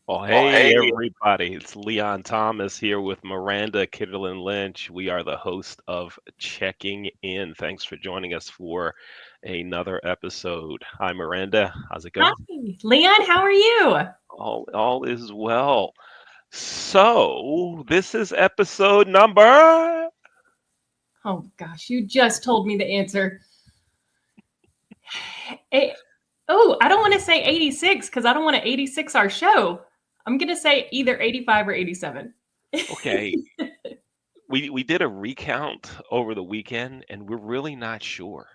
Well, Well, hey, hey, everybody. It's Leon Thomas here with Miranda Kitterlin Lynch. We are the host of Checking In. Thanks for joining us for another episode. Hi, Miranda. How's it hi, going? Leon. How are you? All is well. So, this is episode number. Oh gosh, you just told me the answer. Eh, I don't want to say 86 because I don't want to 86 our show. I'm gonna say either 85 or 87. Okay, we did a recount over the weekend, and we're really not sure.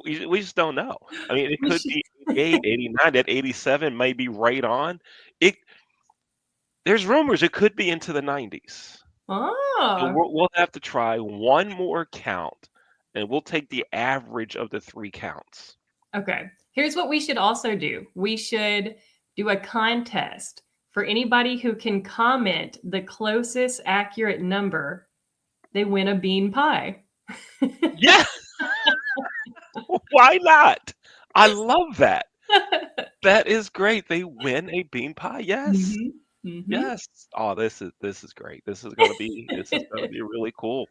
We just don't know. I mean, it We could should. be 88, 89. That 87 may be right on. It There's rumors it could be into the 90s. So Oh, we'll have to try one more count, and we'll take the average of the 3 counts. okay. Here's what we should also do. We should do a contest for anybody who can comment the closest accurate number. They win a bean pie. Yeah, why not? I love that. That is great. They win a bean pie. Yes. hmm hmm Yes. Oh, this is great. This is gonna be really cool.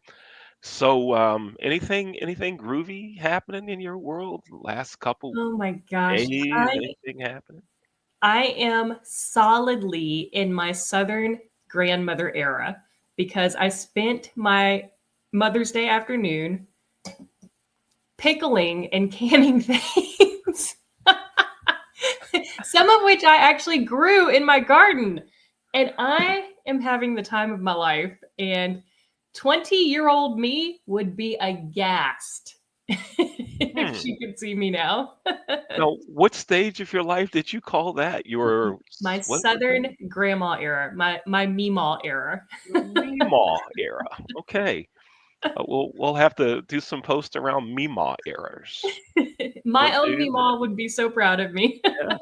So, anything groovy happening in your world last couple Oh my gosh. days? Anything happening? I am solidly in my Southern grandmother era because I spent my Mother's Day afternoon pickling and canning things, some of which I actually grew in my garden. And I am having the time of my life. And 20-year-old me would be aghast if Hmm. she could see me now. Now, what stage of your life did you call that? Your My what was Southern it? grandma era, my Meemaw era. Your Meemaw era. Okay. We'll have to do some posts around Meemaw eras. We'll My own do that. Meemaw would be so proud of me. Yes.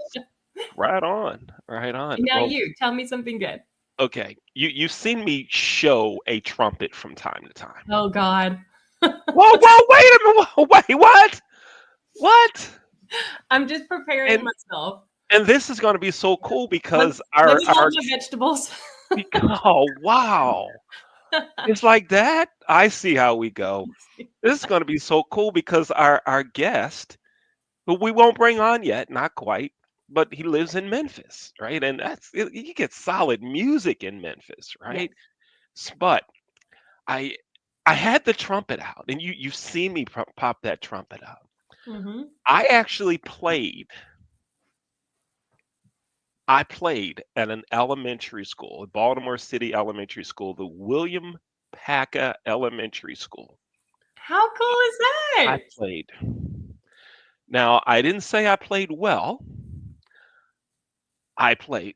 Right on. Right on. Now Well, you tell me something good. okay. You've seen me show a trumpet from time to time. Oh God, Whoa, wait a minute. Wait, what? What? I'm just preparing And myself. and this is going to be so cool Let, because let our me love our my vegetables. oh wow. It's like that? I see how we go. This is gonna be so cool because our guest, who we won't bring on yet, not quite, but he lives in Memphis, right? And you get solid music in Memphis, Yes. right? But I I had the trumpet out, and you've seen me pop that trumpet out. hmm I actually played at an elementary school, a Baltimore City elementary school, the William Paca Elementary School. How cool is I that? played. Now, I didn't say I played well. I played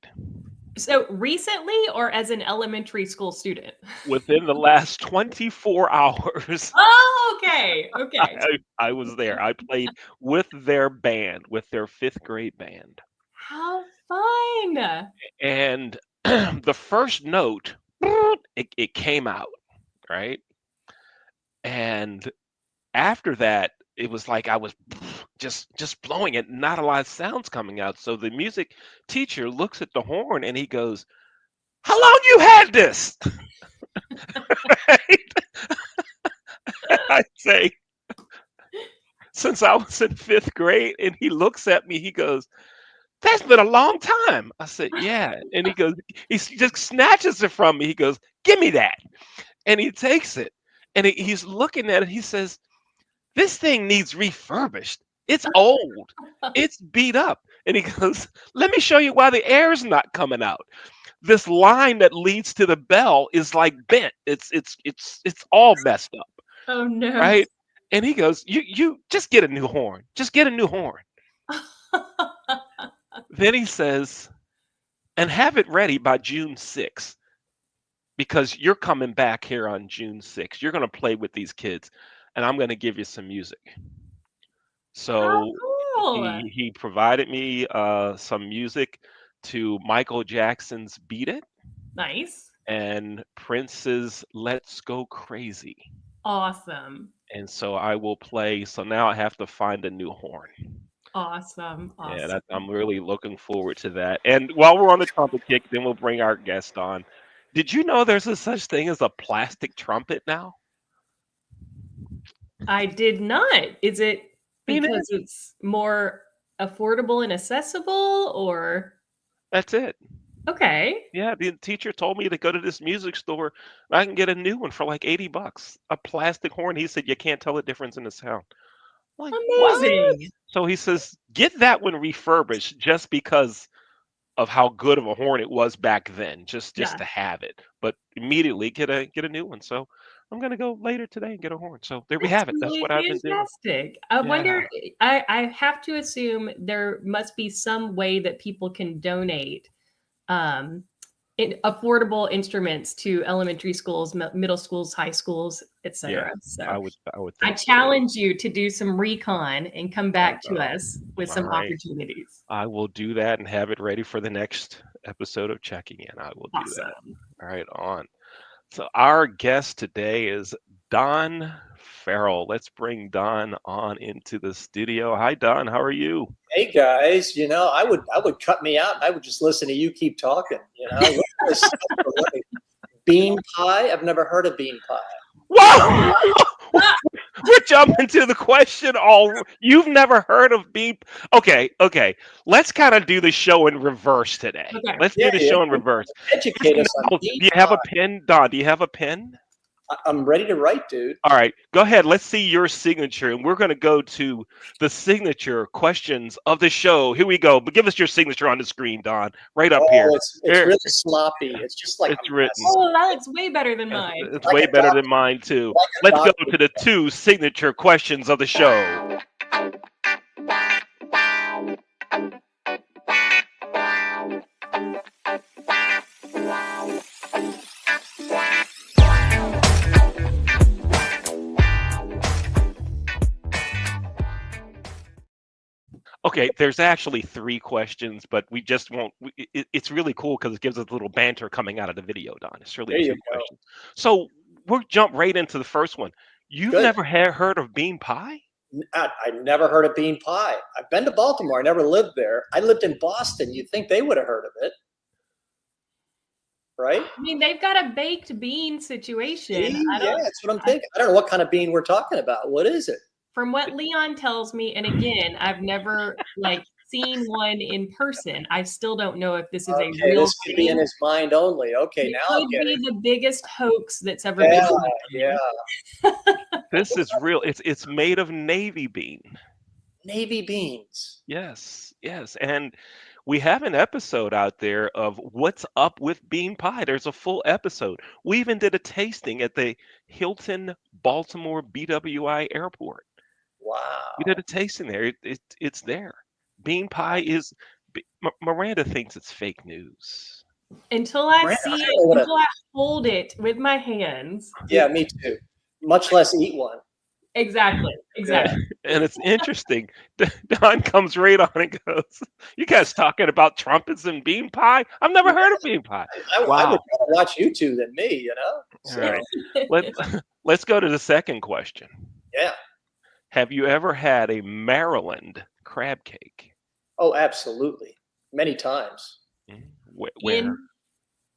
So recently, or as an elementary school student? within the last 24 hours. Oh, okay, okay. I was there. I played with their band, with their fifth grade band. How fun! And the first note, it came out, right? And after that, it was like I was just blowing it, not a lot of sounds coming out. So the music teacher looks at the horn and he goes, "How long you had this?" I say, "Since I was in fifth grade." And he looks at me, he goes, "That's been a long time." I said, "Yeah." And he goes, just snatches it from me. He goes, "Give me that." And he takes it and he's looking at it. He says, "This thing needs refurbished. It's old. It's beat up." And he goes, "Let me show you why the air's not coming out. This line that leads to the bell is like bent. It's all messed up, Oh no. right?" And he goes, "You just get a new horn. Just get a new horn." Then he says, "And have it ready by June 6th because you're coming back here on June 6th. You're going to play with these kids and I'm going to give you some music." How So cool! he provided me some music to Michael Jackson's "Beat It" Nice. and Prince's "Let's Go Crazy." Awesome. And so I will play. So now I have to find a new horn. Awesome. Yeah, Awesome. I'm really looking forward to that. And while we're on the trumpet kick, then we'll bring our guest on. Did you know there's a such thing as a plastic trumpet now? I did not. Is it You know, because it's more affordable and accessible or that's it. okay. Yeah, the teacher told me to go to this music store. I can get a new one for like $80. A plastic horn. He said you can't tell the difference in the sound. I'm like, what? Amazing. So he says, get that one refurbished just because of how good of a horn it was back then, just Yeah. to have it. But immediately get a new one. So I'm gonna go later today and get a horn. So there we That's have it. That's really what I've been doing. fantastic. I Yeah. wonder, I have to assume there must be some way that people can donate um, affordable instruments to elementary schools, middle schools, high schools, Yeah. etc. So I would I think so too. challenge you to do some recon and come back to Uh, us with all some right. opportunities. I will do that and have it ready for the next episode of checking in. I will do that. Awesome. All right, on. So our guest today is Don Farrell. Let's bring Don on into the studio. Hi, Don. How are you? Hey guys, I would cut me out. I would just listen to you keep talking. Look at this stuff for living. Bean pie. I've never heard of bean pie. Whoa! We're jumping to the question. All you've never heard of beep? Okay, okay. Let's kind of do the show in reverse today. Okay. Let's Yeah, do the yeah. show in reverse. Educate us on Do bean you have pie. a pen, Don? Do you have a pen? I'm ready to write, dude. All right, go ahead. Let's see your signature, and we're going to go to the signature questions of the show. Here we go. But give us your signature on the screen, Don. Right up here. Oh, it's Here, really sloppy. It's just like it's a written. mess. Oh, that looks way better than mine. It's Like way a better doctor. than mine too. Like a Let's go doctor. to the two signature questions of the show. Okay, there's actually three questions, but we just won't. It's really cool because it gives us a little banter coming out of the video, Don. It's really There you two go. questions. So we'll jump right into the first one. You've Good. never heard of bean pie? I never heard of bean pie. I've been to Baltimore. I never lived there. I lived in Boston. You'd think they would have heard of it, right? I mean, they've got a baked bean situation. See? I Yeah, don't. that's what I'm thinking. I don't know what kind of bean we're talking about. What is it? From what Leon tells me, and again, I've never seen one in person. I still don't know if this is a Okay, real this could be in thing. his mind only. Okay, It now I'll could get be it. the biggest hoax that's ever been Yeah, done. yeah. This is real. It's made of navy bean. Navy beans. Yes, yes. And we have an episode out there of what's up with bean pie. There's a full episode. We even did a tasting at the Hilton Baltimore BWI airport. We did Wow. a tasting there. It's there. Bean pie is. Miranda thinks it's fake news. Until I Brand, see I it, don't know what a, until I hold it with my hands. yeah, me too. Much less eat one. Exactly. Yeah. Exactly. And it's interesting. Don comes right on and goes, "You guys talking about trumpets and bean pie? I've never heard of bean pie." I would Wow. rather watch you two than me, All So, right. Let, let's go to the second question. yeah. Have you ever had a Maryland crab cake? Oh, absolutely. Many times. Where?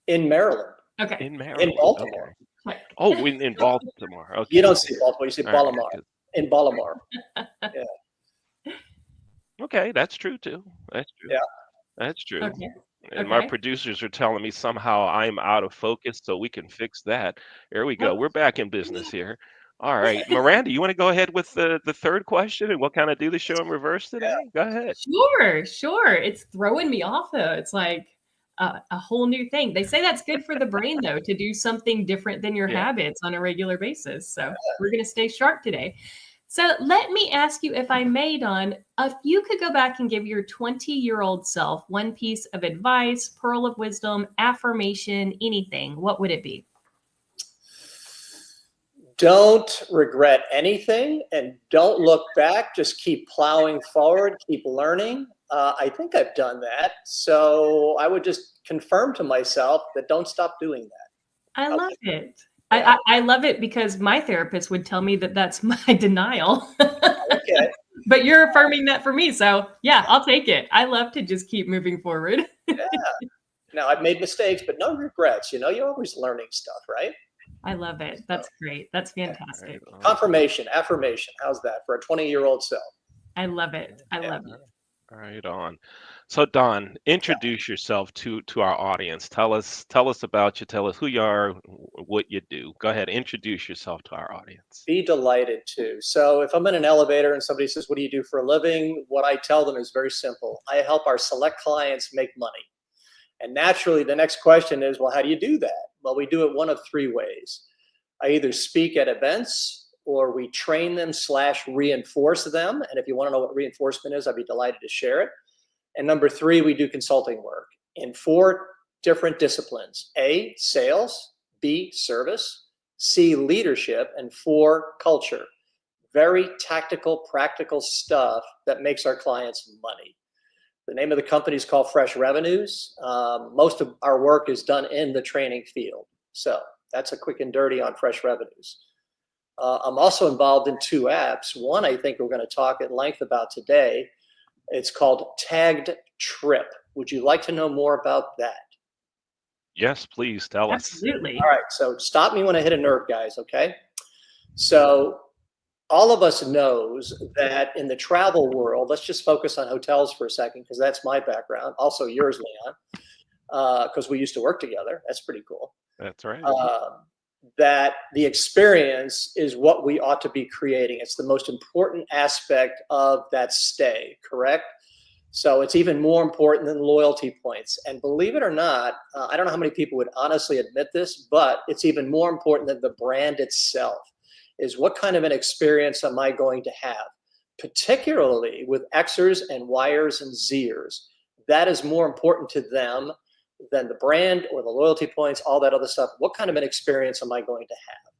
In Maryland. Okay. In Maryland. In Baltimore. Okay. Oh, in Baltimore. Okay. You don't say Baltimore, you say All right, Baltimore. good. In Baltimore. Okay, that's true too. That's true. Yeah. That's true. Okay. And my Okay. producers are telling me somehow I'm out of focus, so we can fix that. There we go. Well, We're back in business here. All right, Miranda, you want to go ahead with the third question, and we'll kind of do the show in reverse today? Go ahead. sure, sure. It's throwing me off though. It's like a whole new thing. They say that's good for the brain though, to do something different than your Yeah. habits on a regular basis. So we're going to stay sharp today. So let me ask you, if I may, Don, if you could go back and give your 20-year-old self one piece of advice, pearl of wisdom, affirmation, anything, what would it be? Don't regret anything and don't look back. Just keep plowing forward, keep learning. I think I've done that. So I would just confirm to myself that don't stop doing that. I Okay. love it. Yeah. I love it because my therapist would tell me that that's my denial. Okay. But you're affirming that for me. So yeah, I'll take it. I love to just keep moving forward. Yeah. Now I've made mistakes, but no regrets. You know, you're always learning stuff, right? I love it. That's great. That's fantastic. Right on. Confirmation, affirmation. How's that for a 20-year-old self? I love it. I love it. Right on. So Don, introduce yourself to our audience. Tell us about you. Tell us who you are, what you do. Go ahead, introduce yourself to our audience. Be delighted to. So if I'm in an elevator and somebody says, what do you do for a living? What I tell them is very simple. I help our select clients make money. And naturally, the next question is, well, how do you do that? Well, we do it one of three ways. I either speak at events, or we train them / reinforce them. And if you want to know what reinforcement is, I'd be delighted to share it. And number three, we do consulting work in 4 different disciplines: A, sales; B, service; C, leadership; and 4, culture. Very tactical, practical stuff that makes our clients money. The name of the company is called Fresh Revenues. Most of our work is done in the training field. So that's a quick and dirty on Fresh Revenues. I'm also involved in 2 apps. One I think we're going to talk at length about today. It's called Tagged Trip. Would you like to know more about that? Yes, please tell us. Absolutely. All right, so stop me when I hit a nerve, guys, okay? So all of us knows that in the travel world, let's just focus on hotels for a second, because that's my background. Also yours, Leon, because we used to work together. That's pretty cool. That's right. That the experience is what we ought to be creating. It's the most important aspect of that stay, correct? So it's even more important than loyalty points. And believe it or not, I don't know how many people would honestly admit this, but it's even more important than the brand itself, is what kind of an experience am I going to have? Particularly with Xers and Yers and Zers. That is more important to them than the brand or the loyalty points, all that other stuff. What kind of an experience am I going to have?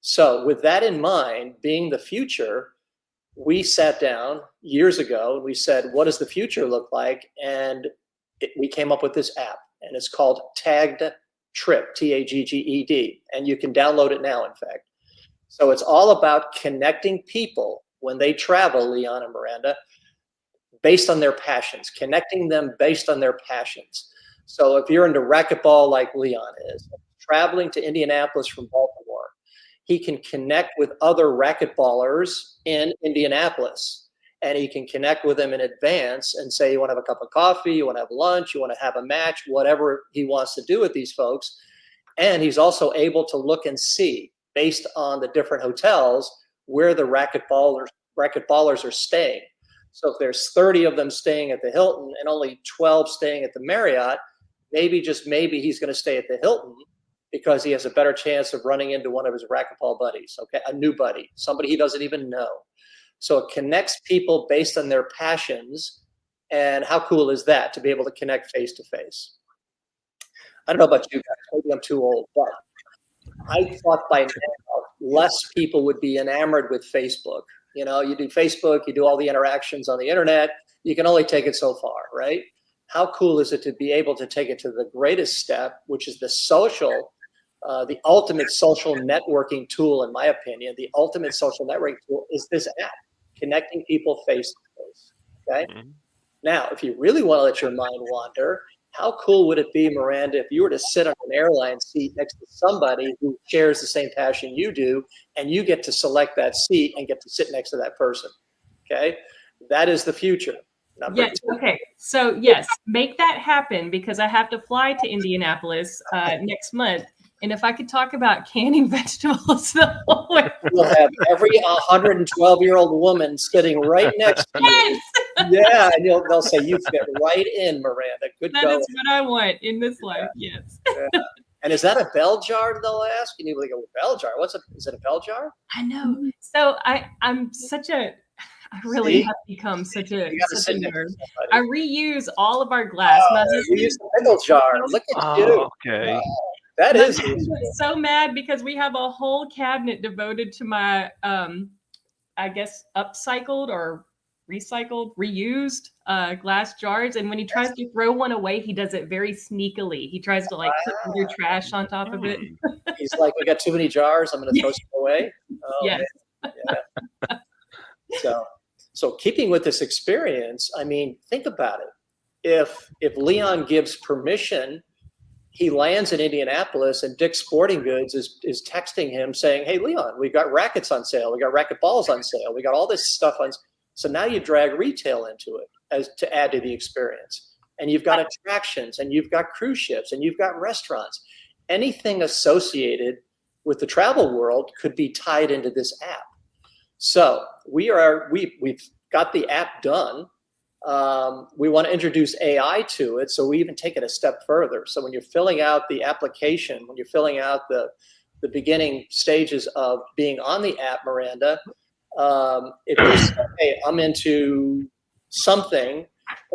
So with that in mind, being the future, we sat down years ago and we said, what does the future look like? And we came up with this app, and it's called Tagged Trip, Tagged, and you can download it now, in fact. So it's all about connecting people when they travel, Leon and Miranda, based on their passions, connecting them based on their passions. So if you're into racquetball like Leon is, traveling to Indianapolis from Baltimore, he can connect with other racquetballers in Indianapolis, and he can connect with them in advance and say, you want to have a cup of coffee, you want to have lunch, you want to have a match, whatever he wants to do with these folks. And he's also able to look and see, based on the different hotels, where the racquetballers are staying. So if there's 30 of them staying at the Hilton and only 12 staying at the Marriott, maybe, just maybe, he's going to stay at the Hilton because he has a better chance of running into one of his racquetball buddies, okay, a new buddy, somebody he doesn't even know. So it connects people based on their passions. And how cool is that, to be able to connect face to face? I don't know about you guys, maybe I'm too old, but I thought by now less people would be enamored with Facebook. You know, you do Facebook, you do all the interactions on the internet, you can only take it so far, right? How cool is it to be able to take it to the greatest step, which is the social, the ultimate social networking tool, in my opinion. The ultimate social networking tool is this app, connecting people face to face, okay? Mm-hmm. Now, if you really want to let your mind wander, how cool would it be, Miranda, if you were to sit on an airline seat next to somebody who shares the same passion you do, and you get to select that seat and get to sit next to that person, okay? That is the future. Yes. Okay. So yes, make that happen, because I have to fly to Indianapolis next month. And if I could talk about canning vegetables the whole way. You'll have every 112-year-old woman sitting right next to you. Yes. Yeah, and they'll say, you fit right in, Miranda. Good going. That is what I want in this life, yes. Yeah. And is that a bell jar, they'll ask? And you'll go, bell jar? Is it a bell jar? I know. So I'm such a... I really have become such a nerd. I reuse all of our glass. You use the pickle jar. Look at you. Okay. Wow. That is so mad, because we have a whole cabinet devoted to my, I guess, upcycled or recycled, reused glass jars. And when he tries to throw one away, he does it very sneakily. He tries to put your trash on top of it. He's like, we got too many jars. I'm going to throw some away. Oh, yes. Yeah. So keeping with this experience, I mean, think about it. If Leon gives permission, he lands in Indianapolis and Dick's Sporting Goods is texting him saying, hey, Leon, we got rackets on sale. We got racket balls on sale. We got all this stuff on. So now you drag retail into it as to add to the experience. And you've got attractions and you've got cruise ships and you've got restaurants. Anything associated with the travel world could be tied into this app. So we've got the app done. We want to introduce AI to it, so we even take it a step further. So when you're filling out the application, when you're filling out the beginning stages of being on the app, Miranda, if you say, hey, I'm into something,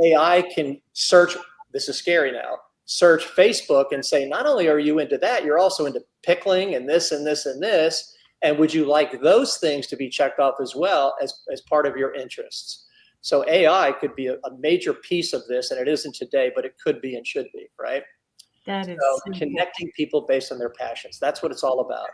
AI can search, this is scary now, search Facebook and say, not only are you into that, you're also into pickling and this and this and this, and would you like those things to be checked off as well as part of your interests? So AI could be a major piece of this, and it isn't today, but it could be and should be, right? That is so connecting people based on their passions. That's what it's all about.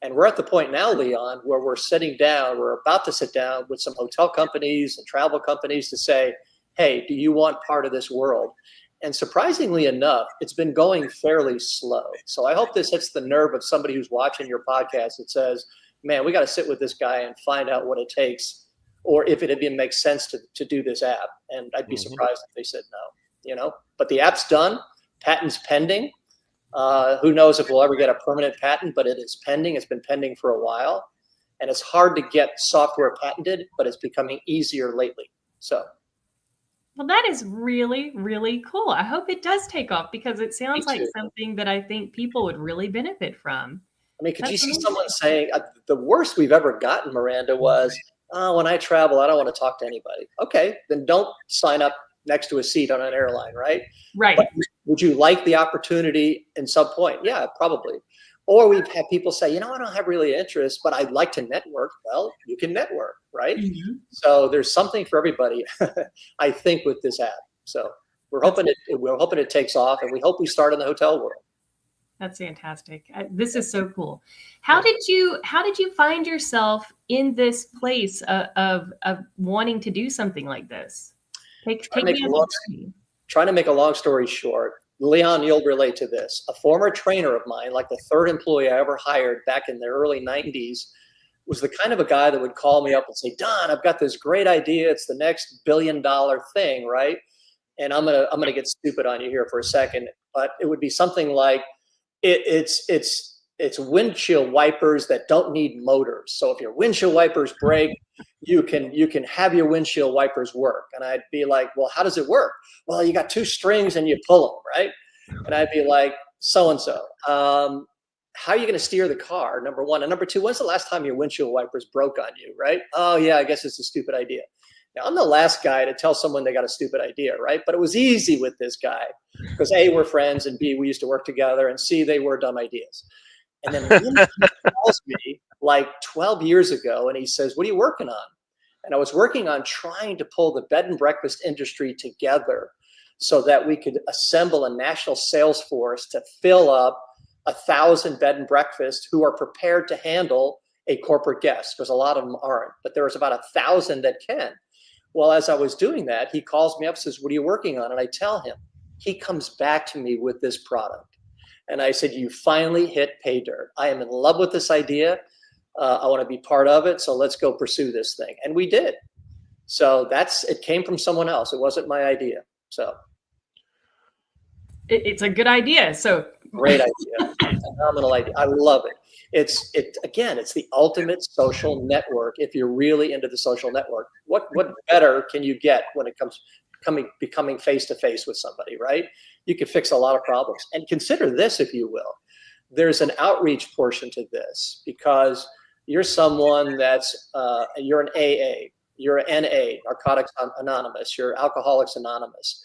And we're at the point now, Leon, where we're about to sit down with some hotel companies and travel companies to say, hey, do you want part of this world? And surprisingly enough, it's been going fairly slow. So I hope this hits the nerve of somebody who's watching your podcast that says, man, we got to sit with this guy and find out what it takes, or if it even makes sense to do this app. And I'd be surprised if they said no, But the app's done, patent's pending. Who knows if we'll ever get a permanent patent, but it is pending. It's been pending for a while. And it's hard to get software patented, but it's becoming easier lately. So. Well, that is really, really cool. I hope it does take off, because it sounds like something that I think people would really benefit from. I mean, could you see someone saying, the worst we've ever gotten, Miranda, was, when I travel, I don't want to talk to anybody. Okay, then don't sign up next to a seat on an airline, right? Right. But would you like the opportunity in some point? Yeah, probably. Or we've had people say, I don't have really interest, but I'd like to network. Well, you can network, right? Mm-hmm. So there's something for everybody, I think, with this app. So we're hoping it takes off, and we hope we start in the hotel world. That's fantastic. This is so cool. How did you find yourself in this place of wanting to do something like this? Trying to make a long story short, Leon, you'll relate to this. A former trainer of mine, like the third employee I ever hired back in the early 90s, was the kind of a guy that would call me up and say, Don, I've got this great idea. It's the next billion-dollar thing, right? And I'm gonna get stupid on you here for a second, but it would be something like, it's windshield wipers that don't need motors. So if your windshield wipers break, you can have your windshield wipers work. And I'd be like, well, how does it work? Well, you got two strings and you pull them, right? And I'd be like, so-and-so. How are you going to steer the car? Number one. And number two, when's the last time your windshield wipers broke on you, right? Oh, yeah, I guess it's a stupid idea. Now, I'm the last guy to tell someone they got a stupid idea, right? But it was easy with this guy because A, we're friends, and B, we used to work together, and C, they were dumb ideas. And then he calls me like 12 years ago, and he says, what are you working on? And I was working on trying to pull the bed and breakfast industry together so that we could assemble a national sales force to fill up 1,000 bed and breakfasts who are prepared to handle a corporate guest, because a lot of them aren't, but there was about 1,000 that can. Well, as I was doing that, he calls me up and says, what are you working on? And I tell him. He comes back to me with this product. And I said, you finally hit pay dirt. I am in love with this idea. I want to be part of it. So let's go pursue this thing. And we did. So it came from someone else. It wasn't my idea. So it's a good idea. So great idea. Phenomenal idea. I love it. It's the ultimate social network. If you're really into the social network, what better can you get when it comes becoming face to face with somebody, right? You can fix a lot of problems. And consider this, if you will. There's an outreach portion to this, because you're someone that's you're an AA, you're an NA, Narcotics Anonymous, you're Alcoholics Anonymous.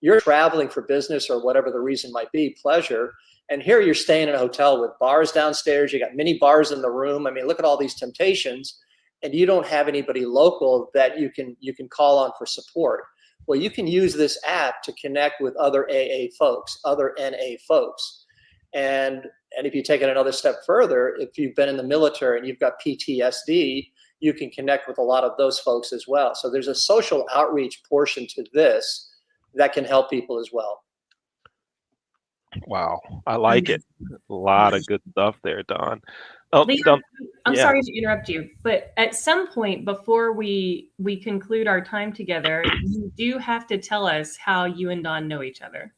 You're traveling for business or whatever the reason might be, pleasure. And here you're staying in a hotel with bars downstairs. You got mini bars in the room. I mean, look at all these temptations, and you don't have anybody local that you can call on for support. Well, you can use this app to connect with other AA folks, other NA folks. And if you take it another step further, if you've been in the military and you've got PTSD, you can connect with a lot of those folks as well. So there's a social outreach portion to this that can help people as well. Wow, I like it. A lot of good stuff there, Don. Oh, Leon, I'm yeah. sorry to interrupt you, but at some point before we conclude our time together, you do have to tell us how you and Don know each other.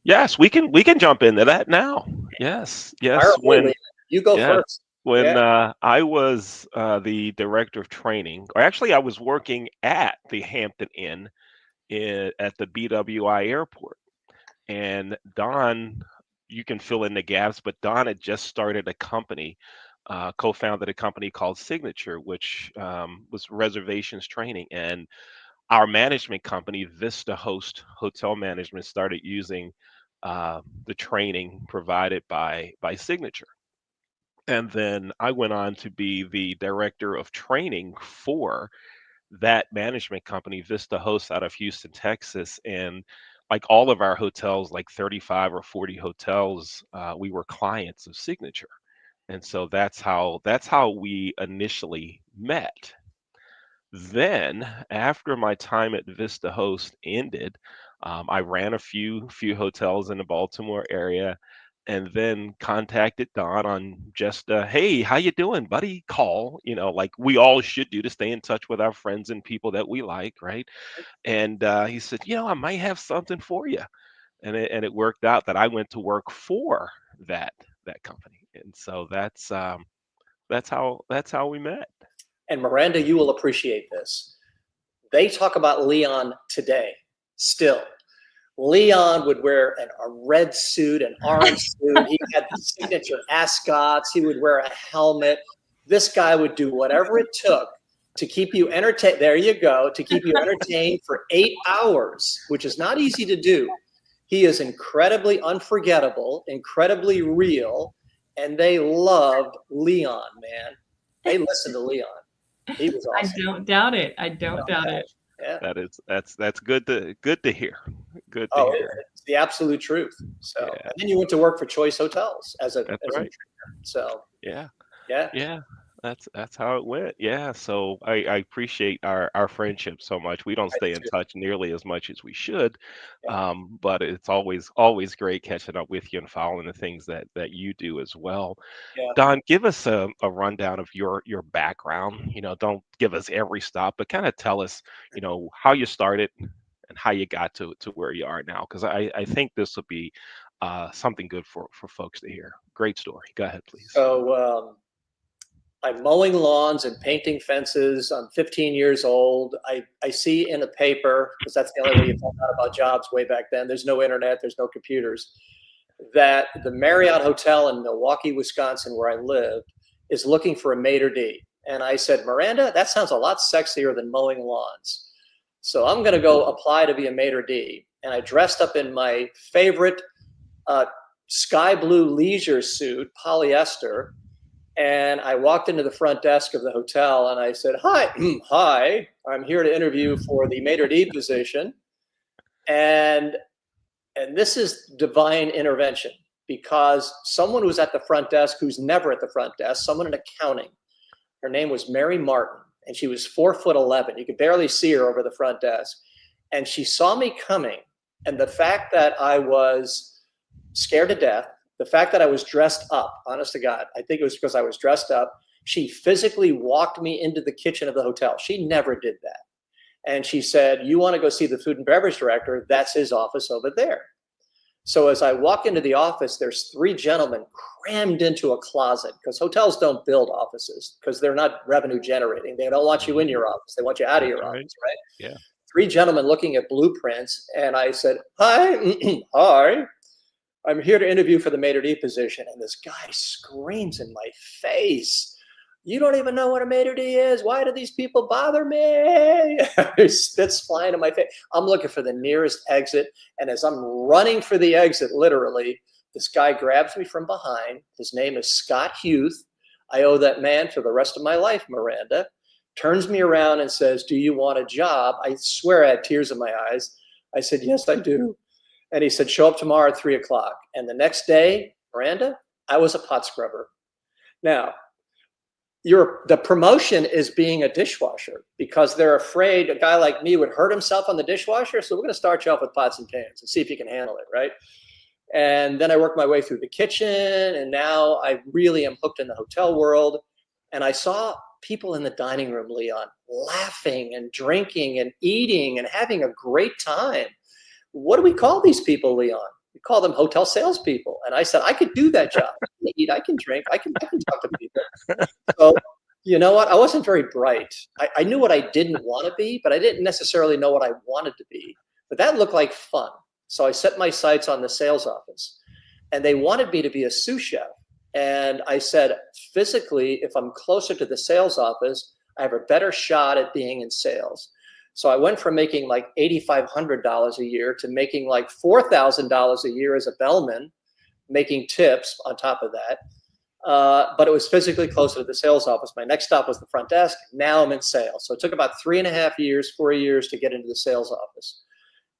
Yes, we can jump into that now. Yes, yes. You go first. When I was the director of training, or actually I was working at the Hampton Inn at the BWI airport. And Don, you can fill in the gaps, but Don had just started a company, co-founded a company called Signature, which was reservations training. And our management company, Vista Host Hotel Management, started using the training provided by Signature. And then I went on to be the director of training for that management company, Vista Hosts, out of Houston, Texas. And like all of our hotels, like 35 or 40 hotels, we were clients of Signature. And so that's how we initially met. Then, after my time at Vista Host ended, I ran a few hotels in the Baltimore area, and then contacted Don on just hey, how you doing, buddy? Call, like we all should do to stay in touch with our friends and people that we like, right? And he said, I might have something for you, and it worked out that I went to work for that company, and so that's how we met. And Miranda, you will appreciate this. They talk about Leon today still. Leon would wear a red suit, an orange suit. He had the signature ascots. He would wear a helmet. This guy would do whatever it took to keep you entertained. There you go, to keep you entertained for 8 hours, which is not easy to do. He is incredibly unforgettable, incredibly real, and they loved Leon, man. They listened to Leon. He was awesome. I don't doubt it. I don't doubt it. Yeah. That's good to hear. Good to hear. It's the absolute truth. So, Yeah. and then you went to work for Choice Hotels as a That's a right. trainer. So, Yeah. yeah. Yeah. That's how it went. Yeah. So I appreciate our friendship so much. We don't I stay do in too. touch nearly as much as we should. Yeah. But it's always great catching up with you and following the things that you do as well. Yeah. Don, give us a rundown of your background. Don't give us every stop, but kind of tell us, how you started and how you got to where you are now. Because I think this will be something good for folks to hear. Great story. Go ahead, please. So, I'm mowing lawns and painting fences. I'm 15 years old. I see in a paper, because that's the only way you found out about jobs way back then. There's no internet, there's no computers, that the Marriott Hotel in Milwaukee, Wisconsin, where I lived, is looking for a maitre d'. And I said, Miranda, that sounds a lot sexier than mowing lawns. So I'm going to go apply to be a maitre d'. And I dressed up in my favorite sky blue leisure suit, polyester. And I walked into the front desk of the hotel and I said, hi, I'm here to interview for the maitre d' position. And this is divine intervention, because someone who's at the front desk, who's never at the front desk, someone in accounting, her name was Mary Martin, and she was 4'11". You could barely see her over the front desk. And she saw me coming. And the fact that I was scared to death, the fact that I was dressed up, honest to God, I think it was because I was dressed up, she physically walked me into the kitchen of the hotel. She never did that. And she said, you want to go see the food and beverage director? That's his office over there. So as I walk into the office, there's 3 gentlemen crammed into a closet, because hotels don't build offices because they're not revenue generating. They don't want you in your office. They want you out of your office, right? Yeah. 3 gentlemen looking at blueprints. And I said, hi, hi. I'm here to interview for the maitre d' position. And this guy screams in my face, you don't even know what a maitre d' is. Why do these people bother me? Spit's flying in my face. I'm looking for the nearest exit. And as I'm running for the exit, literally, this guy grabs me from behind. His name is Scott Huth. I owe that man for the rest of my life, Miranda. Turns me around and says, do you want a job? I swear I had tears in my eyes. I said, yes, I do. And he said, show up tomorrow at 3 o'clock. And the next day, Miranda, I was a pot scrubber. Now, the promotion is being a dishwasher, because they're afraid a guy like me would hurt himself on the dishwasher. So we're going to start you off with pots and pans and see if you can handle it, right? And then I worked my way through the kitchen, and now I really am hooked in the hotel world. And I saw people in the dining room, Leon, laughing and drinking and eating and having a great time. What do we call these people, Leon? We call them hotel salespeople. And I said, I could do that job. I can eat, I can drink, I can talk to people. So, you know what? I wasn't very bright. I knew what I didn't want to be, but I didn't necessarily know what I wanted to be. But that looked like fun. So I set my sights on the sales office, and they wanted me to be a sous chef. And I said, physically, if I'm closer to the sales office, I have a better shot at being in sales. So I went from making like $8,500 a year to making like $4,000 a year as a bellman, making tips on top of that. But it was physically closer to the sales office. My next stop was the front desk. Now I'm in sales. So it took about 3.5 years, 4 years to get into the sales office.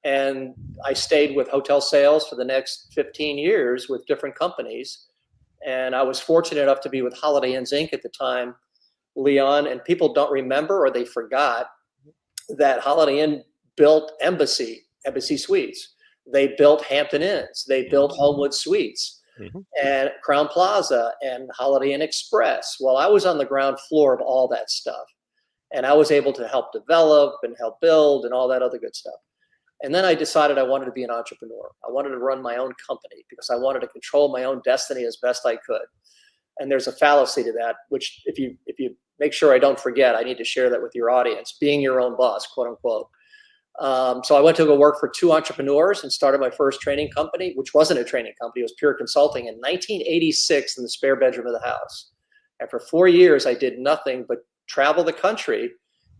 And I stayed with hotel sales for the next 15 years with different companies. And I was fortunate enough to be with Holiday Inns Inc. at the time, Leon, and people don't remember, or they forgot, that Holiday Inn built Embassy Suites. They built Hampton Inns. They built Homewood Suites, and Crown Plaza and Holiday Inn Express. Well, I was on the ground floor of all that stuff. And I was able to help develop and help build and all that other good stuff. And then I decided I wanted to be an entrepreneur. I wanted to run my own company because I wanted to control my own destiny as best I could. And there's a fallacy to that, which if you make sure I don't forget, I need to share that with your audience, being your own boss, quote unquote. So I went to go work for 2 entrepreneurs and started my first training company, which wasn't a training company. It was pure consulting in 1986 in the spare bedroom of the house. And for 4 years, I did nothing but travel the country,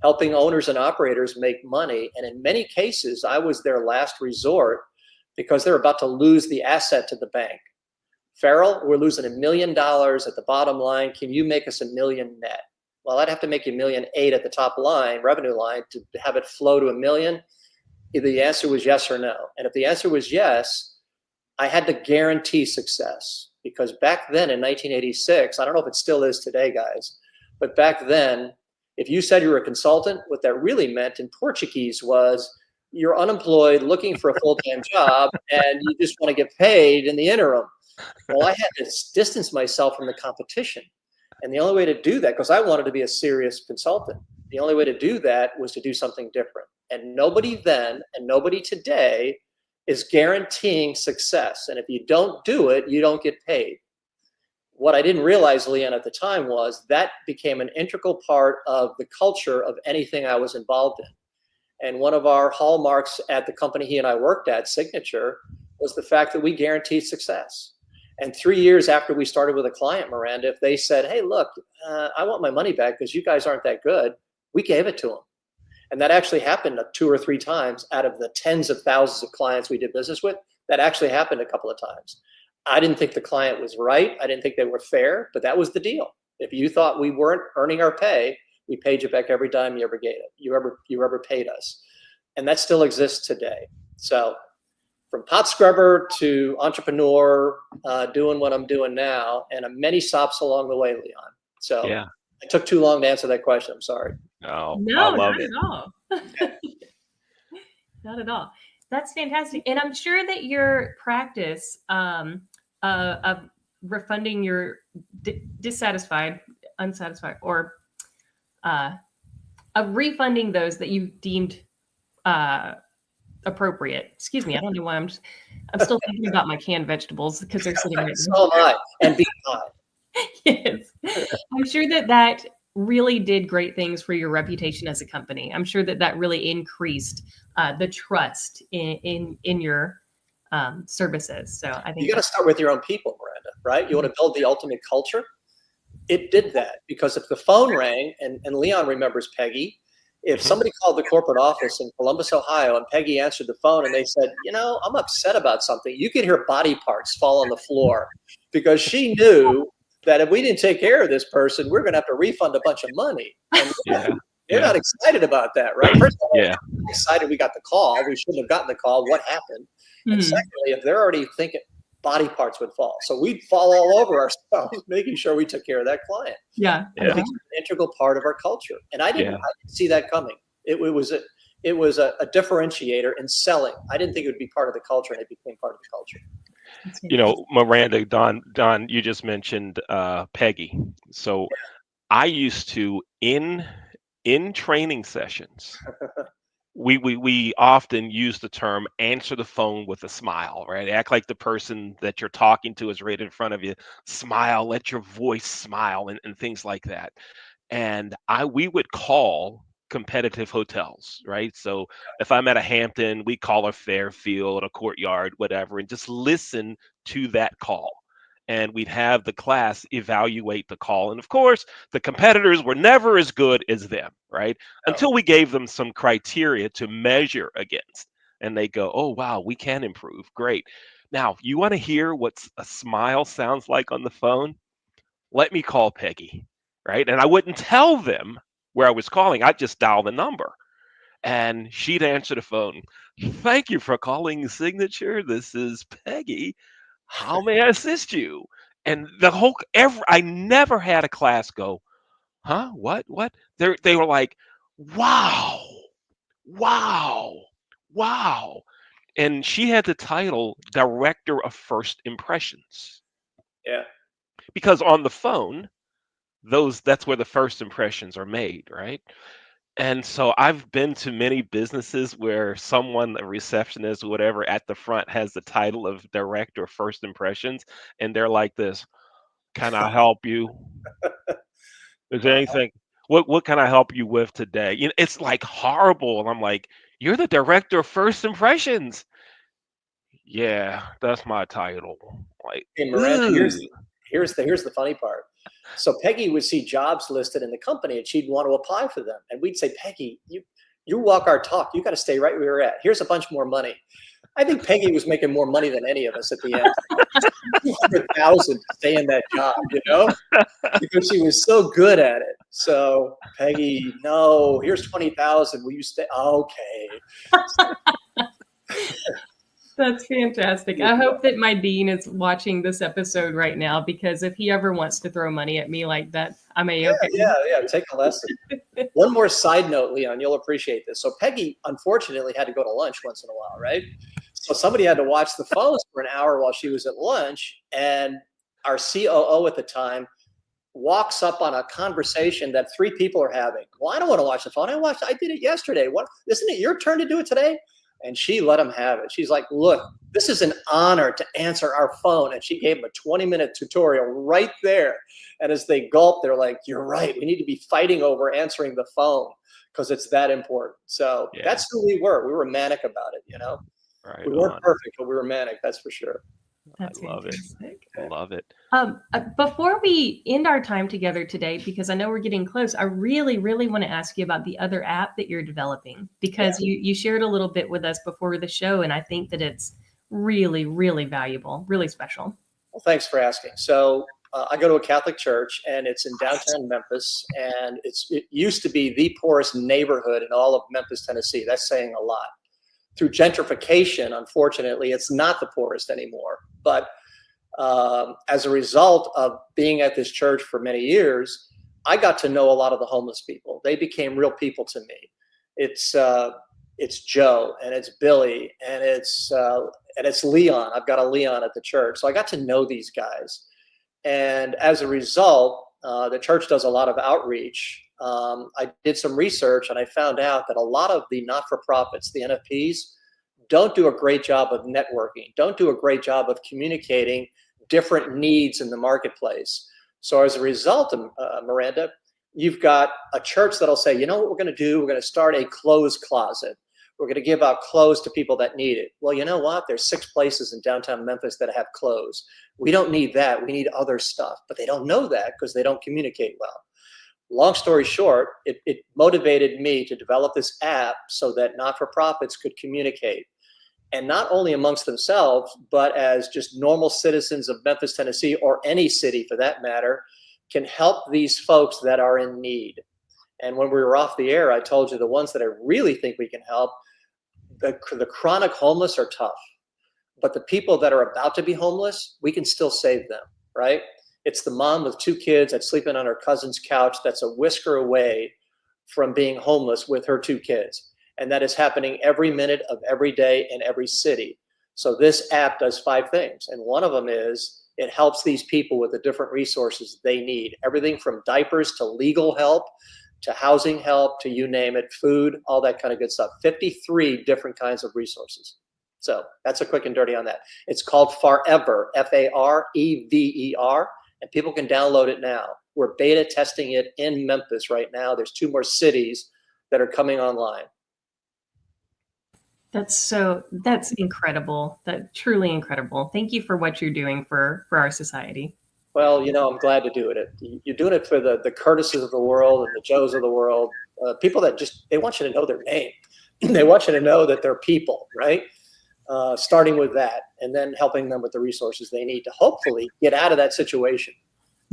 helping owners and operators make money. And in many cases, I was their last resort because they're about to lose the asset to the bank. Farrell, we're losing $1 million at the bottom line. Can you make us $1 million net? Well, I'd have to make you $1.8 million at the top line, revenue line, to have it flow to $1 million. Either the answer was yes or no. And if the answer was yes, I had to guarantee success, because back then in 1986, I don't know if it still is today, guys, but back then, if you said you were a consultant, what that really meant in Portuguese was you're unemployed, looking for a full-time job, and you just want to get paid in the interim. Well, I had to distance myself from the competition. And the only way to do that, because I wanted to be a serious consultant, the only way to do that was to do something different. And nobody then and nobody today is guaranteeing success. And if you don't do it, you don't get paid. What I didn't realize, Leon, at the time was that became an integral part of the culture of anything I was involved in. And one of our hallmarks at the company he and I worked at, Signature, was the fact that we guaranteed success. And 3 years after we started with a client, Miranda, if they said, hey, look, I want my money back because you guys aren't that good, we gave it to them. And that actually happened 2 or 3 times out of the tens of thousands of clients we did business with. That actually happened a couple of times. I didn't think the client was right. I didn't think they were fair, but that was the deal. If you thought we weren't earning our pay, we paid you back every dime you ever gave it. You ever paid us. And that still exists today. So from pot scrubber to entrepreneur, doing what I'm doing now, and many stops along the way, Leon. So yeah. I took too long to answer that question. I'm sorry. No, not at all. Not at all. That's fantastic. And I'm sure that your practice of refunding your unsatisfied, or of refunding those that you deemed appropriate. Excuse me. I don't know why I'm still thinking about my canned vegetables because they're sitting right there. So am I. And be kind. Yes. I'm sure that really did great things for your reputation as a company. I'm sure that really increased the trust in your services. So I think you got to start with your own people, Miranda, right? You want to build the ultimate culture. It did that because if the phone rang, and Leon remembers Peggy, if somebody called the corporate office in Columbus, Ohio, and Peggy answered the phone and they said, I'm upset about something, you could hear body parts fall on the floor because she knew that if we didn't take care of this person, we're going to have to refund a bunch of money. And you're not excited about that, right? First of all, I'm excited we got the call. We shouldn't have gotten the call. What happened? And secondly, if they're already thinking, body parts would fall. So we'd fall all over ourselves, making sure we took care of that client. Yeah. I think it's an integral part of our culture. And I didn't see that coming. It was a differentiator in selling. I didn't think it would be part of the culture, and it became part of the culture. You know, Miranda, Don, you just mentioned Peggy. So I used to in training sessions, we often use the term answer the phone with a smile, right? Act like the person that you're talking to is right in front of you. Smile, let your voice smile, and things like that. And we would call competitive hotels, right? So if I'm at a Hampton, we call a Fairfield, a Courtyard, whatever, and just listen to that call. And we'd have the class evaluate the call. And of course, the competitors were never as good as them, right? Until we gave them some criteria to measure against. And they go, oh, wow, we can improve. Great. Now, you want to hear what a smile sounds like on the phone? Let me call Peggy, right? And I wouldn't tell them where I was calling. I'd just dial the number. And she'd answer the phone. Thank you for calling Signature. This is Peggy. How may I assist you? And I never had a class go, huh? What? They were like, wow, wow, wow. And she had the title Director of First Impressions. Yeah. Because on the phone, that's where the first impressions are made, right? And so I've been to many businesses where someone, a receptionist or whatever at the front has the title of Director of First Impressions, and they're like this, can I help you? Is there anything, what can I help you with today? You know, it's like horrible. And I'm like, you're the Director of First Impressions. Yeah, that's my title. Like, Hey, Miranda, here's the funny part. So Peggy would see jobs listed in the company, and she'd want to apply for them. And we'd say, Peggy, you walk our talk. You got to stay right where you're at. Here's a bunch more money. I think Peggy was making more money than any of us at the end. 200,000 to stay in that job, because she was so good at it. So Peggy, no, here's 20,000. Will you stay? Okay. That's fantastic. I hope that my dean is watching this episode right now, because if he ever wants to throw money at me like that, I may. Yeah, take a lesson. One more side note, Leon, you'll appreciate this. So Peggy, unfortunately, had to go to lunch once in a while, right? So somebody had to watch the phones for an hour while she was at lunch, and our COO at the time walks up on a conversation that 3 people are having. Well, I don't want to watch the phone. I did it yesterday. What? Isn't it your turn to do it today? And she let him have it. She's like, look, this is an honor to answer our phone. And she gave him a 20-minute tutorial right there. And as they gulped, they're like, you're right. We need to be fighting over answering the phone because it's that important. So that's who we were. We were manic about it, Right, we weren't perfect, but we were manic. That's for sure. That's I love fantastic. it. I love it. Before we end our time together today, because I know we're getting close, I really, really want to ask you about the other app that you're developing, because you shared a little bit with us before the show, and I think that it's really, really valuable, really special. Well, thanks for asking. So I go to a Catholic church, and it's in downtown Memphis, and it used to be the poorest neighborhood in all of Memphis, Tennessee. That's saying a lot. Through gentrification, unfortunately, it's not the poorest anymore. But as a result of being at this church for many years, I got to know a lot of the homeless people. They became real people to me. It's Joe, and it's Billy, and it's Leon. I've got a Leon at the church, so I got to know these guys. And as a result, the church does a lot of outreach. I did some research, and I found out that a lot of the not-for-profits, the NFPs, don't do a great job of networking, don't do a great job of communicating different needs in the marketplace. So as a result, Miranda, you've got a church that'll say, you know what we're going to do? We're going to start a clothes closet. We're going to give out clothes to people that need it. Well, you know what? There's 6 places in downtown Memphis that have clothes. We don't need that. We need other stuff. But they don't know that because they don't communicate well. Long story short, it motivated me to develop this app so that not-for-profits could communicate. And not only amongst themselves, but as just normal citizens of Memphis, Tennessee, or any city for that matter, can help these folks that are in need. And when we were off the air, I told you the ones that I really think we can help, the chronic homeless are tough. but the people that are about to be homeless, we can still save them, right? It's the mom with 2 kids that's sleeping on her cousin's couch that's a whisker away from being homeless with her 2 kids. And that is happening every minute of every day in every city. So this app does 5 things. And one of them is it helps these people with the different resources they need. Everything from diapers to legal help to housing help to you name it, food, all that kind of good stuff. 53 different kinds of resources. So that's a quick and dirty on that. It's called Farever, Farever, and people can download it now. We're beta testing it in Memphis right now. There's 2 more cities that are coming online. That's incredible. That truly incredible. Thank you for what you're doing for our society. Well, I'm glad to do it. You're doing it for the Curtises of the world and the Joes of the world, people that they want you to know their name. They want you to know that they're people, right? Starting with that and then helping them with the resources they need to hopefully get out of that situation.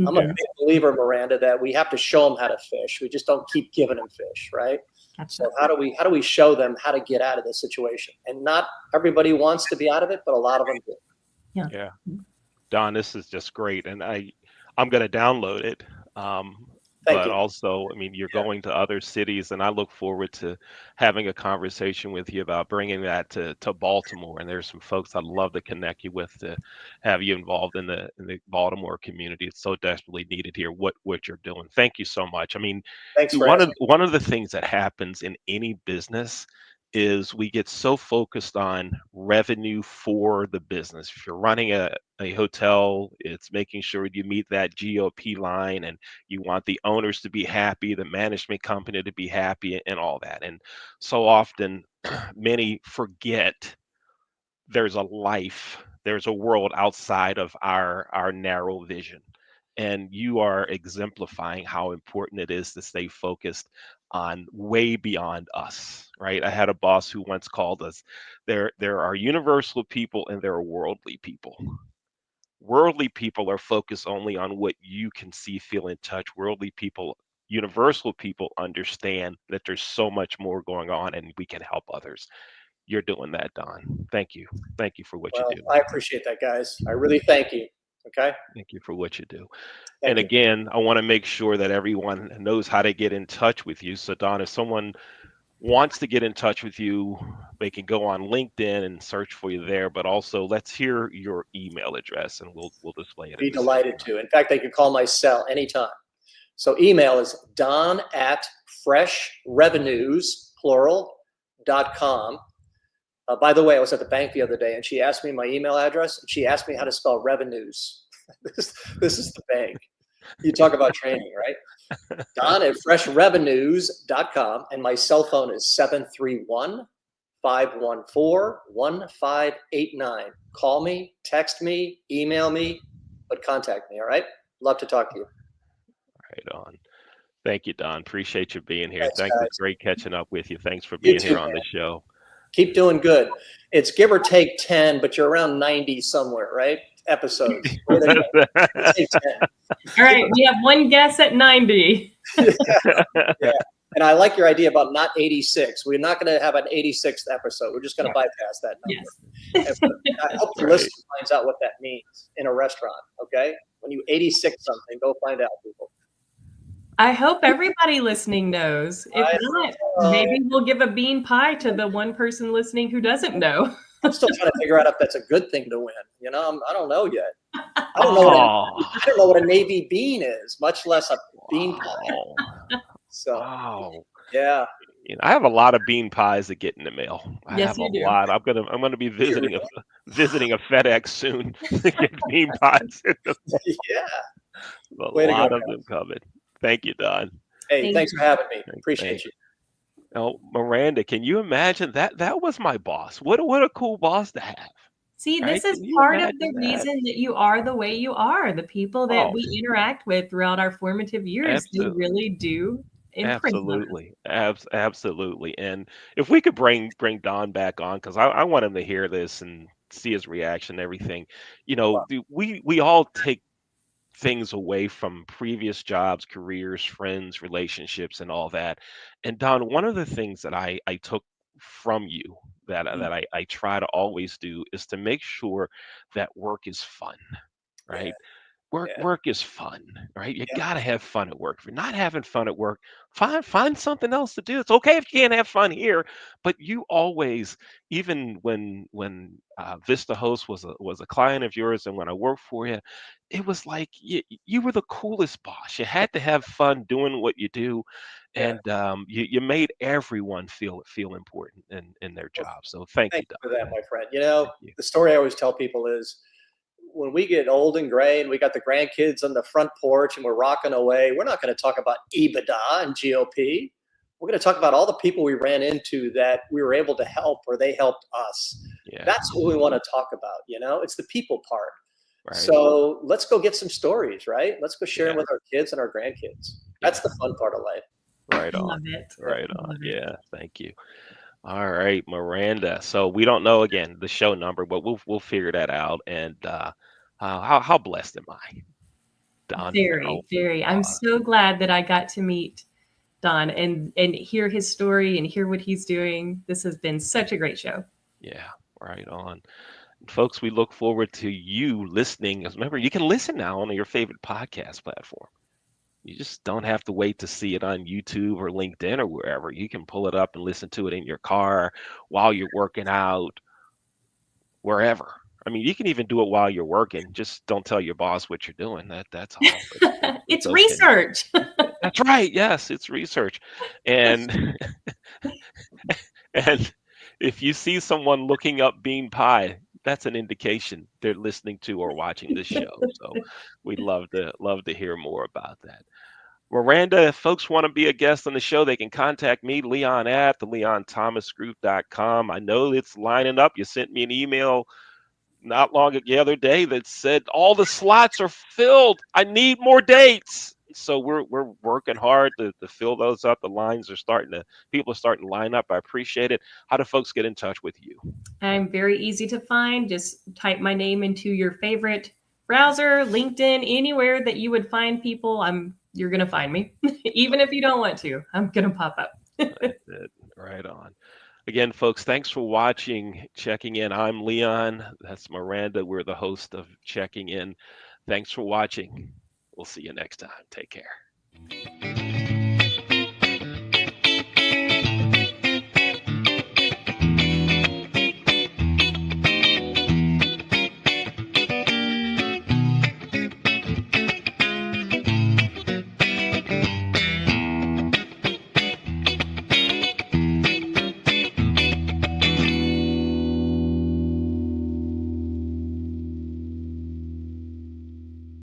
I'm a big believer, Miranda, that we have to show them how to fish. We just don't keep giving them fish, right? So how do we show them how to get out of this situation? And not everybody wants to be out of it, but a lot of them do. Yeah. Don, this is just great, and I'm going to download it. Thank But you. also, I mean, you're going to other cities, and I look forward to having a conversation with you about bringing that to Baltimore. And there's some folks I'd love to connect you with to have you involved in the Baltimore community. It's so desperately needed here. What you're doing. Thank you so much. I mean, Thanks for one asking. of the things that happens in any business is we get so focused on revenue for the business. If you're running a hotel, it's making sure you meet that GOP line, and you want the owners to be happy, the management company to be happy, and all that. And so often, many forget there's a life, there's a world outside of our narrow vision. And you are exemplifying how important it is to stay focused on way beyond us, right? I had a boss who once called us, there are universal people and there are worldly people. Worldly people are focused only on what you can see, feel, and touch. Worldly people, universal people understand that there's so much more going on and we can help others. You're doing that, Don. Thank you. Thank you for what you Well, do. I appreciate that, guys. I really thank you. Okay. Thank you for what you do. And Thank you. again, I want to make sure that everyone knows how to get in touch with you. So, Don, if someone wants to get in touch with you, they can go on LinkedIn and search for you there. But also, let's hear your email address, and we'll display it. Be delighted to. In fact, they can call my cell anytime. So email is don@freshrevenues.com. By the way, I was at the bank the other day, and she asked me my email address, and she asked me how to spell revenues. This is the bank. You talk about training, right? don@freshrevenues.com, and my cell phone is 731-514-1589. Call me, text me, email me, but contact me, all right? Love to talk to you. Right on. Thank you, Don. Appreciate you being here. Thanks, Thank you. guys. It's great catching up with you. Thanks for You being too, here on man. the show. Keep doing good. It's give or take 10, but you're around 90 somewhere, right? Episodes. Give or take 10. All right, we have one guess at 90. Yeah. And I like your idea about not 86. We're not going to have an 86th episode. We're just going to bypass that number. Yes. I hope the Right. listener finds out what that means in a restaurant, okay? When you 86 something, go find out, people. I hope everybody listening knows. If I not, know. maybe we'll give a bean pie to the one person listening who doesn't know. I'm still trying to figure out if that's a good thing to win. I don't know yet. I don't know what a navy bean is, much less a bean pie. So Wow. yeah. I have a lot of bean pies that get in the mail. I Yes, have you a do. lot. I'm gonna be visiting a FedEx soon to get bean pies. Yeah. A Way to go, lot of guys. them coming. Thank you, Don. Hey, Thank thanks you. for having me. Thank Appreciate you. Now, Miranda, can you imagine that? That was my boss. What a cool boss to have. See, Right? this is Can you part of the imagine that? reason that you are the way you are. The people that Oh. we interact with throughout our formative years, they Absolutely. really do imprint on us. Absolutely. Absolutely. And if we could bring Don back on, because I want him to hear this and see his reaction and everything. We all take things away from previous jobs, careers, friends, relationships, and all that. And Don, one of the things that I took from you that I try to always do is to make sure that work is fun, Yeah, right? Work yeah, work is fun, right? You yeah, gotta have fun at work. If you're not having fun at work, find something else to do. It's okay if you can't have fun here, but you always, even when Vista Host was a client of yours, and when I worked for you, it was like you were the coolest boss. You had to have fun doing what you do, yeah. and you made everyone feel important in their Well, job. So thank thank you, you for that, Don. my friend. You know, Thank you. the story I always tell people is when we get old and gray and we got the grandkids on the front porch and we're rocking away, we're not going to talk about EBITDA and GOP. We're going to talk about all the people we ran into that we were able to help or they helped us. Yeah, That's what we want to talk about. You know, it's the people part. right. So let's go get some stories, right? Let's go share them Yeah, with our kids and our grandkids. That's yeah. the fun part of life. Right I on. love it. Yep. Right I on. love it. Yeah, thank you. All right, Miranda. So we don't know again the show number, but we'll figure that out. And how blessed am I? Don Very, Farrell. very. I'm Uh, so glad that I got to meet Don and hear his story and hear what he's doing. This has been such a great show. yeah, right on. Folks, we look forward to you listening. Remember, you can listen now on your favorite podcast platform. You just don't have to wait to see it on YouTube or LinkedIn or wherever. You can pull it up and listen to it in your car while you're working out, wherever. I mean, you can even do it while you're working. Just don't tell your boss what you're doing. That's all. But it's It's okay. research. That's right. Yes, it's research. And and if you see someone looking up bean pie, that's an indication they're listening to or watching this show. So we'd love to hear more about that. Miranda, if folks want to be a guest on the show, they can contact me, Leon at the leonthomasgroup.com. I know it's lining up. You sent me an email not long the other day that said all the slots are filled. I need more dates. So we're working hard to fill those up. The lines are people are starting to line up. I appreciate it. How do folks get in touch with you? I'm very easy to find. Just type my name into your favorite browser, LinkedIn, anywhere that you would find people. You're gonna find me. Even if you don't want to, I'm gonna pop up. That's it. Right on. Again, folks, thanks for watching, checking in. I'm Leon. That's Miranda. We're the host of Checking In. Thanks for watching. We'll see you next time. Take care.